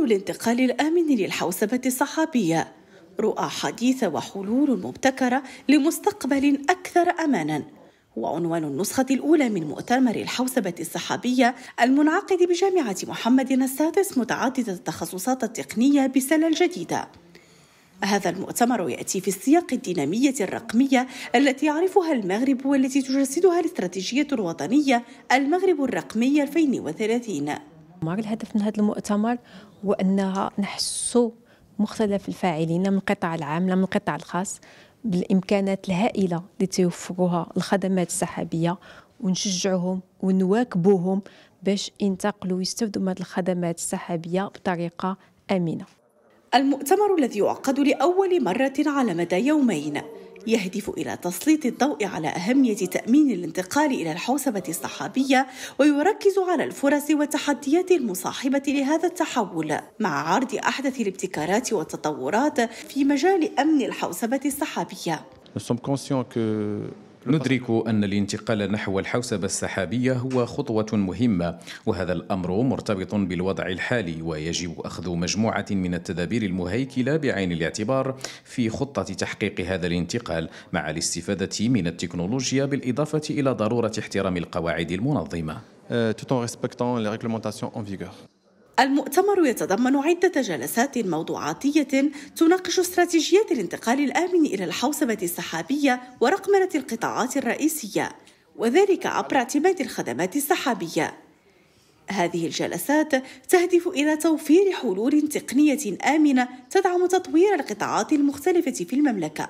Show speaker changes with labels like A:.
A: الانتقال الآمن للحوسبة السحابية، رؤى حديثة وحلول مبتكرة لمستقبل أكثر أماناً، هو عنوان النسخة الأولى من مؤتمر الحوسبة السحابية المنعقد بجامعة محمد السادس متعددة التخصصات التقنية بسلة الجديدة. هذا المؤتمر يأتي في السياق الدينامية الرقمية التي يعرفها المغرب والتي تجسدها الاستراتيجية الوطنية المغرب الرقمي 2030.
B: الهدف من هذا المؤتمر هو أنها نحس مختلف الفاعلين من القطاع العام من القطاع الخاص بالإمكانات الهائلة التي توفرها الخدمات السحابية، ونشجعهم ونواكبوهم باش ينتقلوا ويستفدوا من هذه الخدمات السحابية بطريقة آمنة.
A: المؤتمر الذي يعقد لأول مرة على مدى يومين يهدف إلى تسليط الضوء على أهمية تأمين الانتقال إلى الحوسبة السحابية، ويركز على الفرص والتحديات المصاحبة لهذا التحول مع عرض أحدث الابتكارات والتطورات في مجال أمن الحوسبة السحابية.
C: ندرك أن الانتقال نحو الحوسبة السحابية هو خطوة مهمة، وهذا الأمر مرتبط بالوضع الحالي، ويجب أخذ مجموعة من التدابير المهيكلة بعين الاعتبار في خطة تحقيق هذا الانتقال مع الاستفادة من التكنولوجيا، بالإضافة إلى ضرورة احترام القواعد المنظمة.
A: المؤتمر يتضمن عدة جلسات موضوعاتية تناقش استراتيجيات الانتقال الآمن إلى الحوسبة السحابية ورقمنة القطاعات الرئيسية، وذلك عبر اعتماد الخدمات السحابية. هذه الجلسات تهدف إلى توفير حلول تقنية آمنة تدعم تطوير القطاعات المختلفة في المملكة.